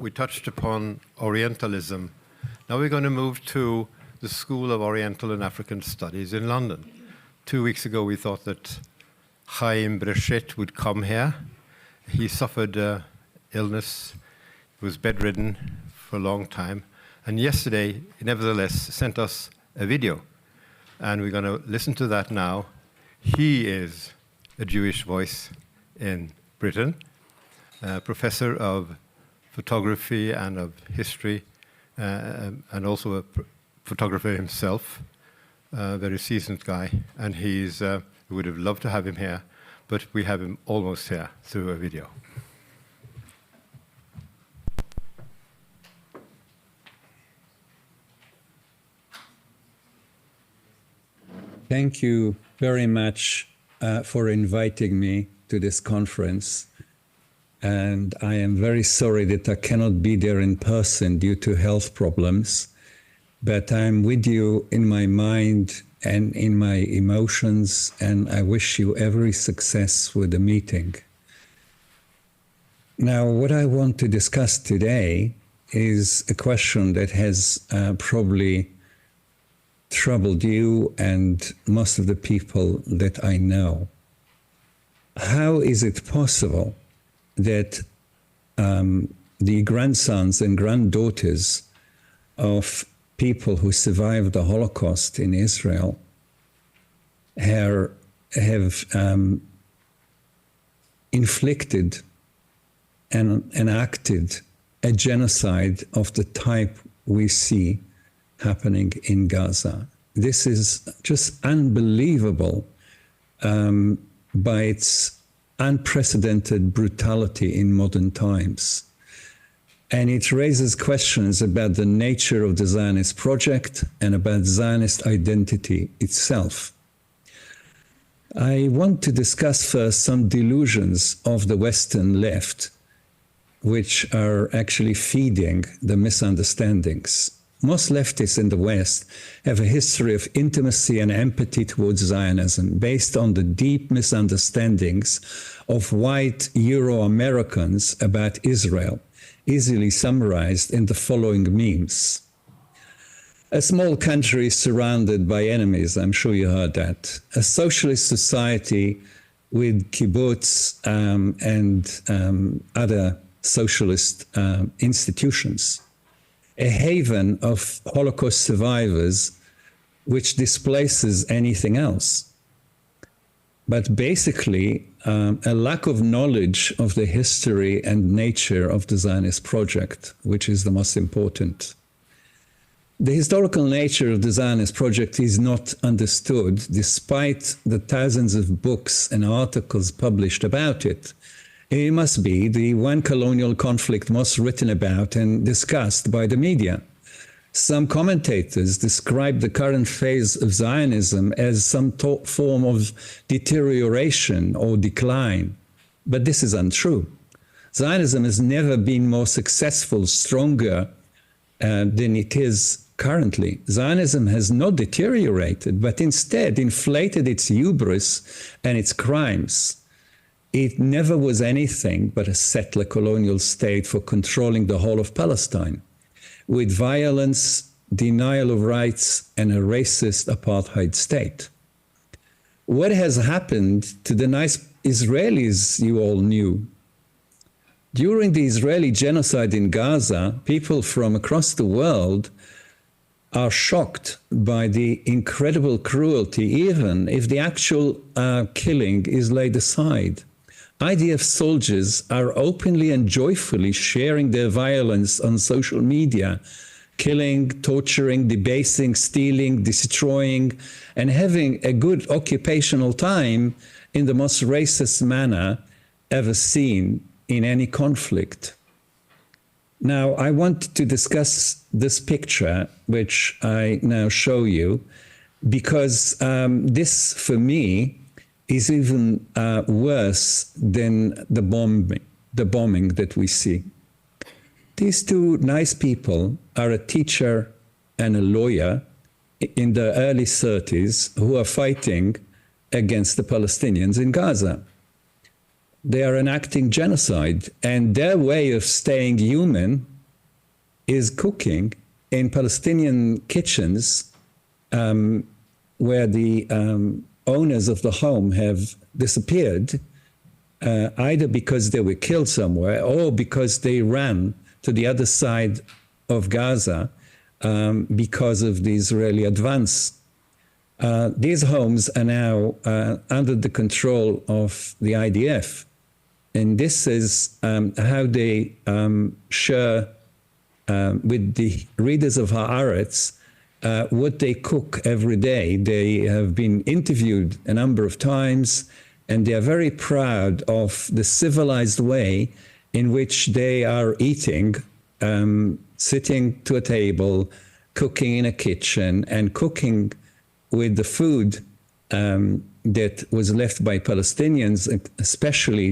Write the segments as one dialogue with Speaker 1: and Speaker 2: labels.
Speaker 1: we touched upon Orientalism. Now we're going to move to the School of Oriental and African Studies in London. 2 weeks ago, we thought that Haim Bresheeth would come here. He suffered illness, he was bedridden for a long time, and yesterday, he nevertheless sent us a video, and we're going to listen to that now. He is a Jewish voice in Britain, a professor of photography and of history, and also a photographer himself, a very seasoned guy, and we would have loved to have him here, but we have him almost here through a video.
Speaker 2: Thank you very much for inviting me to this conference. And I am very sorry that I cannot be there in person due to health problems, but I'm with you in my mind and in my emotions, and I wish you every success with the meeting. Now, what I want to discuss today is a question that has probably troubled you and most of the people that I know. How is it possible that the grandsons and granddaughters of people who survived the Holocaust in Israel have inflicted and enacted a genocide of the type we see happening in Gaza? This is just unbelievable by its unprecedented brutality in modern times. And it raises questions about the nature of the Zionist project and about Zionist identity itself. I want to discuss first some delusions of the Western left, which are actually feeding the misunderstandings. Most leftists in the West have a history of intimacy and empathy towards Zionism based on the deep misunderstandings of white Euro-Americans about Israel, easily summarized in the following memes. A small country surrounded by enemies, I'm sure you heard that. A socialist society with kibbutz and other socialist institutions. A haven of Holocaust survivors which displaces anything else. But basically, a lack of knowledge of the history and nature of the Zionist project, which is the most important. The historical nature of the Zionist project is not understood, despite the thousands of books and articles published about it. It must be the one colonial conflict most written about and discussed by the media. Some commentators describe the current phase of Zionism as some form of deterioration or decline, but this is untrue. Zionism has never been more successful, stronger than it is currently. Zionism has not deteriorated, but instead inflated its hubris and its crimes. It never was anything but a settler colonial state for controlling the whole of Palestine, with violence, denial of rights, and a racist apartheid state. What has happened to the nice Israelis you all knew? During the Israeli genocide in Gaza, people from across the world are shocked by the incredible cruelty, even if the actual killing is laid aside. IDF soldiers are openly and joyfully sharing their violence on social media, killing, torturing, debasing, stealing, destroying, and having a good occupational time in the most racist manner ever seen in any conflict. Now, I want to discuss this picture, which I now show you, because this, for me, is even worse than the bombing that we see. These two nice people are a teacher and a lawyer in the early 30s who are fighting against the Palestinians in Gaza. They are enacting genocide, and their way of staying human is cooking in Palestinian kitchens where the owners of the home have disappeared, either because they were killed somewhere or because they ran to the other side of Gaza because of the Israeli advance. These homes are now under the control of the IDF. And this is how they share with the readers of Haaretz what they cook every day. They have been interviewed a number of times, and they are very proud of the civilized way in which they are eating, sitting to a table, cooking in a kitchen, and cooking with the food that was left by Palestinians, especially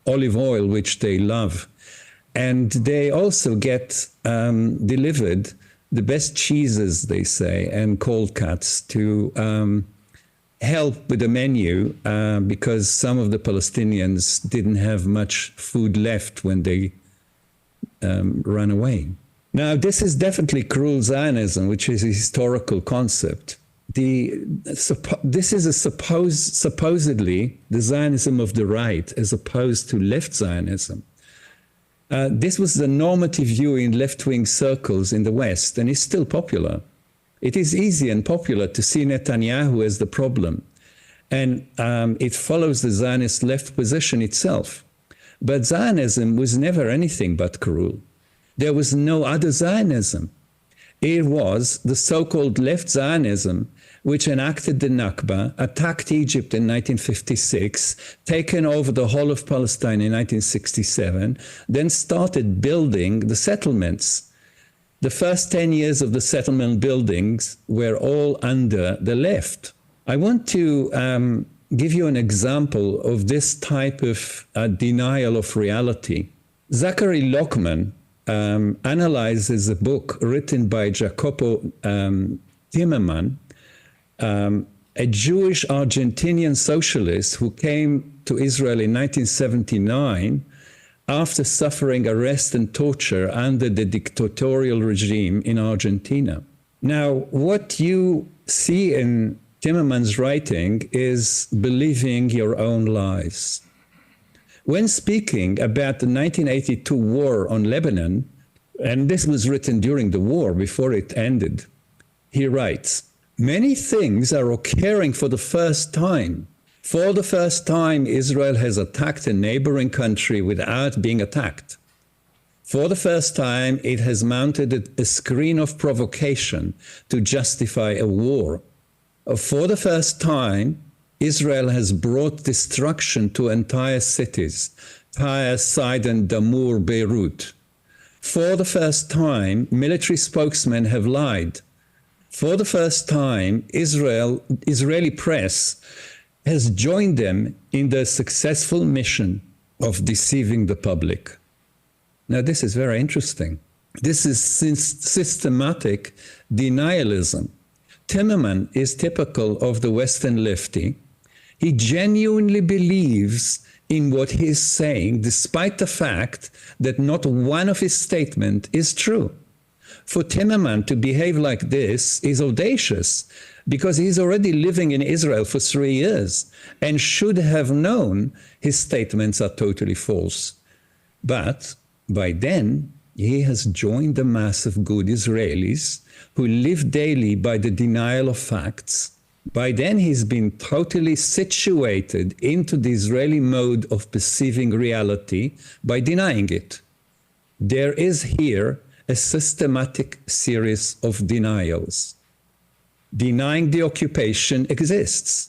Speaker 2: olive oil, which they love. And they also get delivered the best cheeses, they say, and cold cuts to help with the menu because some of the Palestinians didn't have much food left when they ran away. Now, this is definitely cruel Zionism, which is a historical concept. This is supposedly the Zionism of the right as opposed to left Zionism. This was the normative view in left-wing circles in the West, and is still popular. It is easy and popular to see Netanyahu as the problem, and it follows the Zionist left position itself. But Zionism was never anything but cruel. There was no other Zionism. It was the so-called left Zionism, which enacted the Nakba, attacked Egypt in 1956, taken over the whole of Palestine in 1967, then started building the settlements. The first 10 years of the settlement buildings were all under the left. I want to give you an example of this type of denial of reality. Zachary Lockman analyzes a book written by Jacopo Timmerman, a Jewish Argentinian socialist who came to Israel in 1979 after suffering arrest and torture under the dictatorial regime in Argentina. Now, what you see in Timmerman's writing is believing your own lies. When speaking about the 1982 war on Lebanon, and this was written during the war, before it ended, he writes, "Many things are occurring for the first time. For the first time, Israel has attacked a neighboring country without being attacked. For the first time, it has mounted a screen of provocation to justify a war. For the first time, Israel has brought destruction to entire cities, Tyre, Sidon, Damour, Beirut. For the first time, military spokesmen have lied. For the first time, Israeli press has joined them in their successful mission of deceiving the public." Now, this is very interesting. This is systematic denialism. Timmerman is typical of the Western lefty. He genuinely believes in what he's saying, despite the fact that not one of his statements is true. For Timmerman to behave like this is audacious, because he's already living in Israel for 3 years and should have known his statements are totally false. But by then, he has joined the mass of good Israelis who live daily by the denial of facts. By then, he's been totally situated into the Israeli mode of perceiving reality by denying it. There is here a systematic series of denials. Denying the occupation exists.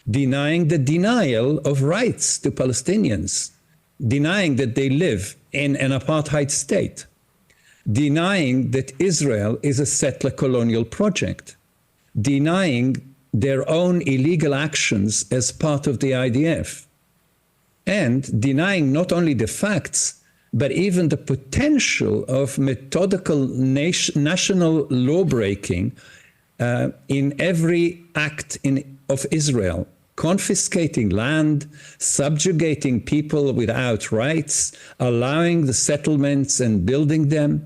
Speaker 2: Denying the denial of rights to Palestinians. Denying that they live in an apartheid state. Denying that Israel is a settler colonial project. Denying their own illegal actions as part of the IDF. And denying not only the facts, but even the potential of methodical national law-breaking in every act of Israel, confiscating land, subjugating people without rights, allowing the settlements and building them,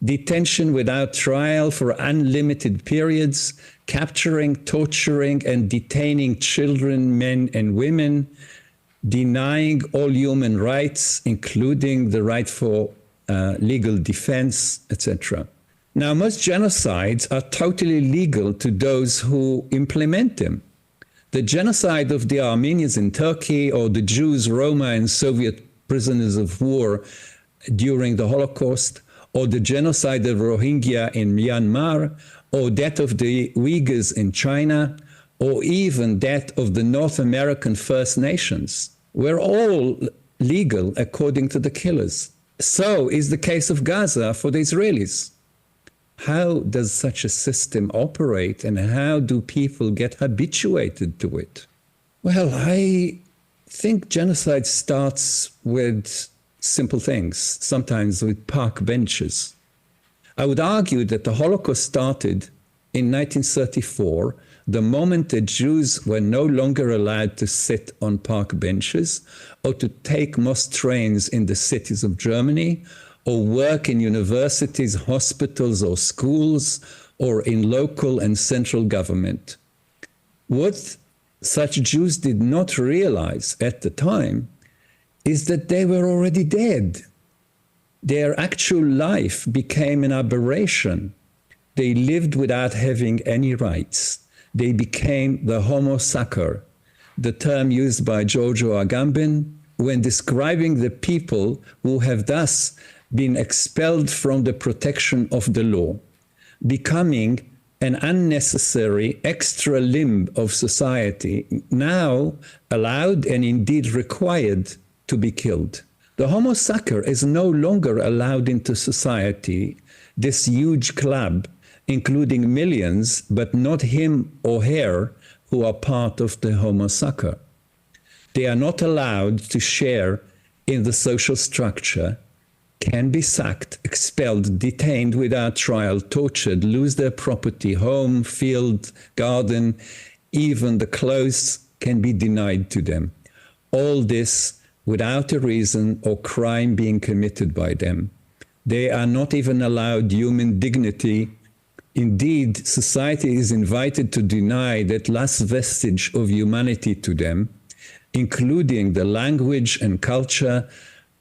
Speaker 2: detention without trial for unlimited periods, capturing, torturing, and detaining children, men, and women, denying all human rights, including the right for legal defense, etc. Now, most genocides are totally legal to those who implement them. The genocide of the Armenians in Turkey, or the Jews, Roma, and Soviet prisoners of war during the Holocaust, or the genocide of Rohingya in Myanmar, or that of the Uyghurs in China, or even that of the North American First Nations, were all legal according to the killers. So is the case of Gaza for the Israelis. How does such a system operate, and how do people get habituated to it? Well, I think genocide starts with simple things, sometimes with park benches. I would argue that the Holocaust started in 1934, the moment the Jews were no longer allowed to sit on park benches or to take most trains in the cities of Germany, or work in universities, hospitals, or schools, or in local and central government. What such Jews did not realize at the time is that they were already dead. Their actual life became an aberration. They lived without having any rights. They became the homo sacer, the term used by Giorgio Agamben when describing the people who have thus been expelled from the protection of the law, becoming an unnecessary extra limb of society, now allowed and indeed required to be killed. The homo sacer is no longer allowed into society, this huge club, including millions, but not him or her who are part of the homo sacer. They are not allowed to share in the social structure, can be sacked, expelled, detained without trial, tortured, lose their property, home, field, garden, even the clothes can be denied to them. All this without a reason or crime being committed by them. They are not even allowed human dignity. Indeed, society is invited to deny that last vestige of humanity to them, including the language and culture,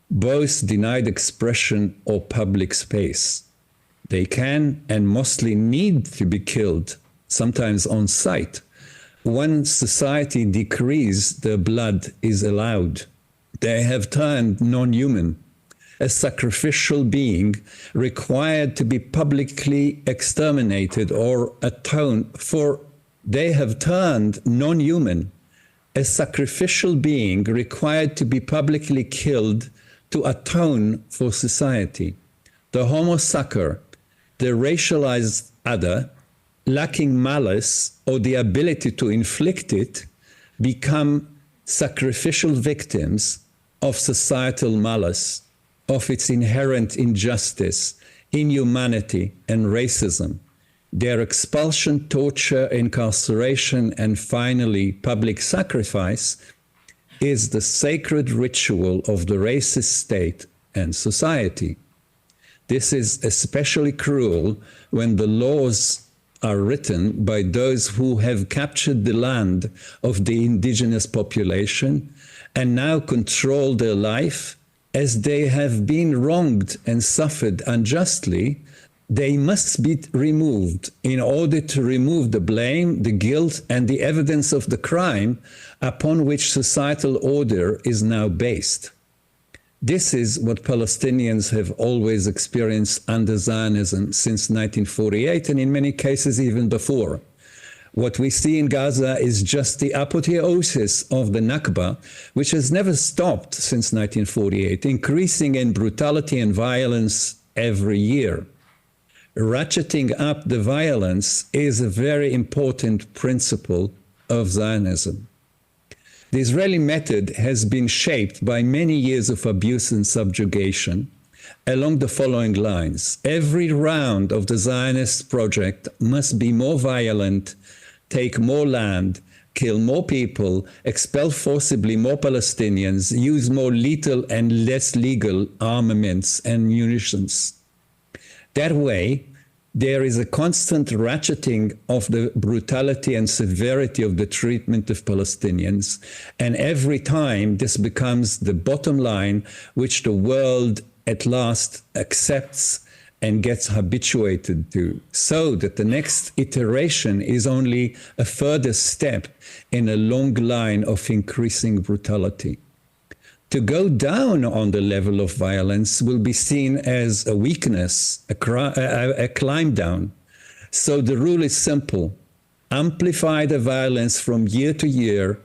Speaker 2: both denied expression or public space. They can and mostly need to be killed, sometimes on sight. When society decrees their blood is allowed, they have turned non-human, a sacrificial being required to be publicly exterminated or atoned for. They have turned non-human, a sacrificial being required to be publicly killed to atone for society. The homo sacer, the racialized other, lacking malice or the ability to inflict it, become sacrificial victims of societal malice, of its inherent injustice, inhumanity, and racism. Their expulsion, torture, incarceration, and finally public sacrifice is the sacred ritual of the racist state and society. This is especially cruel when the laws are written by those who have captured the land of the indigenous population and now control their life. As they have been wronged and suffered unjustly, they must be removed in order to remove the blame, the guilt, and the evidence of the crime upon which societal order is now based. This is what Palestinians have always experienced under Zionism since 1948, and in many cases even before. What we see in Gaza is just the apotheosis of the Nakba, which has never stopped since 1948, increasing in brutality and violence every year. Ratcheting up the violence is a very important principle of Zionism. The Israeli method has been shaped by many years of abuse and subjugation along the following lines. Every round of the Zionist project must be more violent, take more land, kill more people, expel forcibly more Palestinians, use more lethal and less legal armaments and munitions. That way, there is a constant ratcheting of the brutality and severity of the treatment of Palestinians. And every time this becomes the bottom line, which the world at last accepts and gets habituated to, so that the next iteration is only a further step in a long line of increasing brutality. To go down on the level of violence will be seen as a weakness, a climb down. So the rule is simple: amplify the violence from year to year,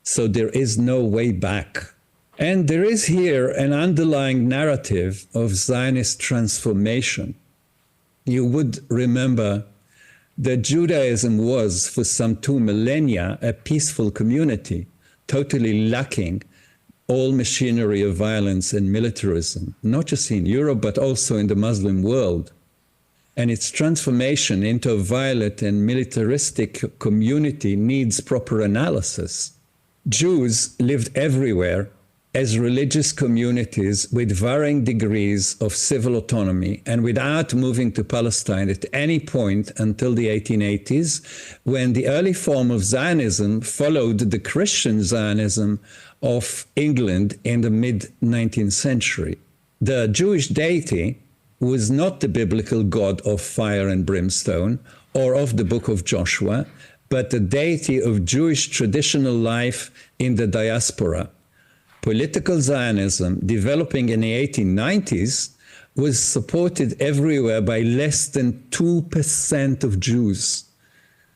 Speaker 2: so there is no way back. And there is here an underlying narrative of Zionist transformation. You would remember that Judaism was, for some 2 millennia, a peaceful community, totally lacking all machinery of violence and militarism, not just in Europe, but also in the Muslim world. And its transformation into a violent and militaristic community needs proper analysis. Jews lived everywhere as religious communities with varying degrees of civil autonomy, and without moving to Palestine at any point until the 1880s, when the early form of Zionism followed the Christian Zionism of England in the mid-19th century. The Jewish deity was not the biblical God of fire and brimstone or of the book of Joshua, but the deity of Jewish traditional life in the diaspora. Political Zionism, developing in the 1890s, was supported everywhere by less than 2% of Jews.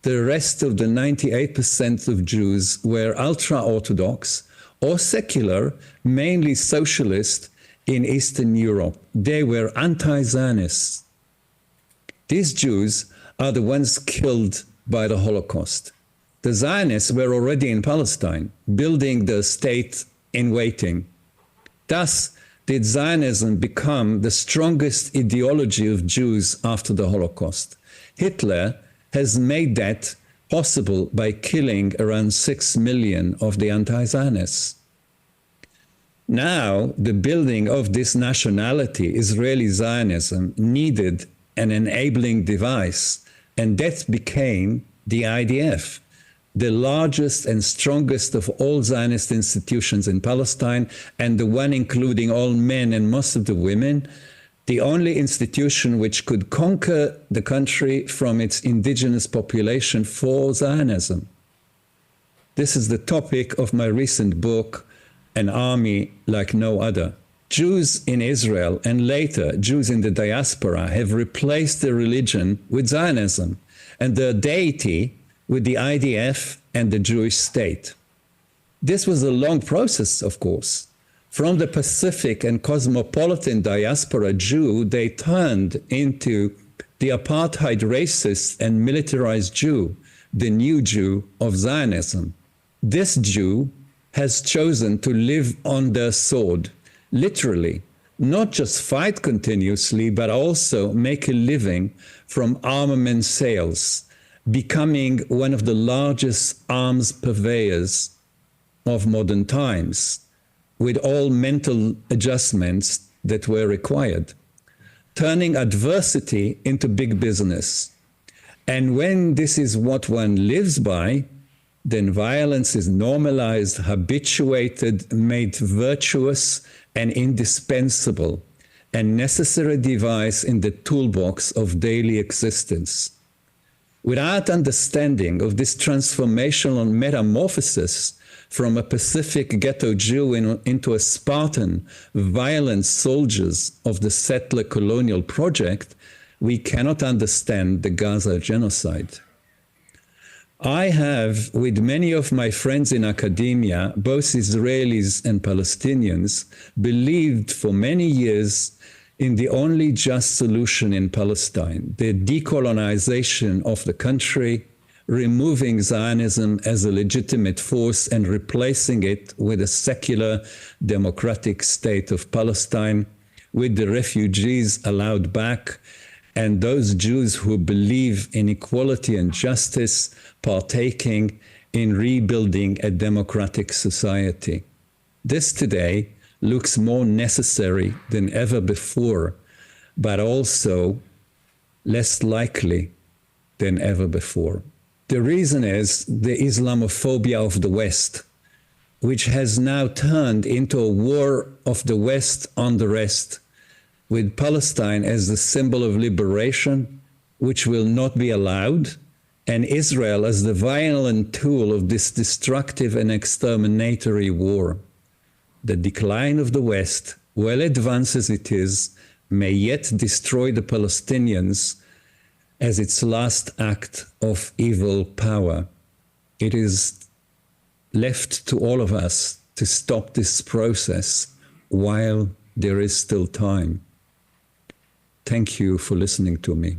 Speaker 2: The rest of the 98% of Jews were ultra-Orthodox or secular, mainly socialist, in Eastern Europe. They were anti-Zionists. These Jews are the ones killed by the Holocaust. The Zionists were already in Palestine, building the state in waiting. Thus did Zionism become the strongest ideology of Jews after the Holocaust. Hitler has made that possible by killing around 6 million of the anti-Zionists. Now, the building of this nationality, Israeli Zionism, needed an enabling device, and that became the IDF, the largest and strongest of all Zionist institutions in Palestine, and the one including all men and most of the women, the only institution which could conquer the country from its indigenous population for Zionism. This is the topic of my recent book, An Army Like No Other. Jews in Israel and later Jews in the diaspora have replaced the religion with Zionism and the deity with the IDF and the Jewish state. This was a long process, of course. From the Pacific and cosmopolitan diaspora Jew, they turned into the apartheid racist and militarized Jew, the new Jew of Zionism. This Jew has chosen to live on the sword, literally, not just fight continuously, but also make a living from armament sales, becoming one of the largest arms purveyors of modern times, with all mental adjustments that were required, turning adversity into big business. And when this is what one lives by, then violence is normalized, habituated, made virtuous and indispensable, a necessary device in the toolbox of daily existence. Without understanding of this transformational metamorphosis from a Pacific ghetto Jew into a Spartan, violent soldiers of the settler colonial project, we cannot understand the Gaza genocide. I have, with many of my friends in academia, both Israelis and Palestinians, believed for many years in the only just solution in Palestine, the decolonization of the country, removing Zionism as a legitimate force and replacing it with a secular, democratic state of Palestine, with the refugees allowed back, and those Jews who believe in equality and justice partaking in rebuilding a democratic society. This today looks more necessary than ever before, but also less likely than ever before. The reason is the Islamophobia of the West, which has now turned into a war of the West on the rest, with Palestine as the symbol of liberation, which will not be allowed, and Israel as the violent tool of this destructive and exterminatory war. The decline of the West, well advanced as it is, may yet destroy the Palestinians as its last act of evil power. It is left to all of us to stop this process while there is still time. Thank you for listening to me.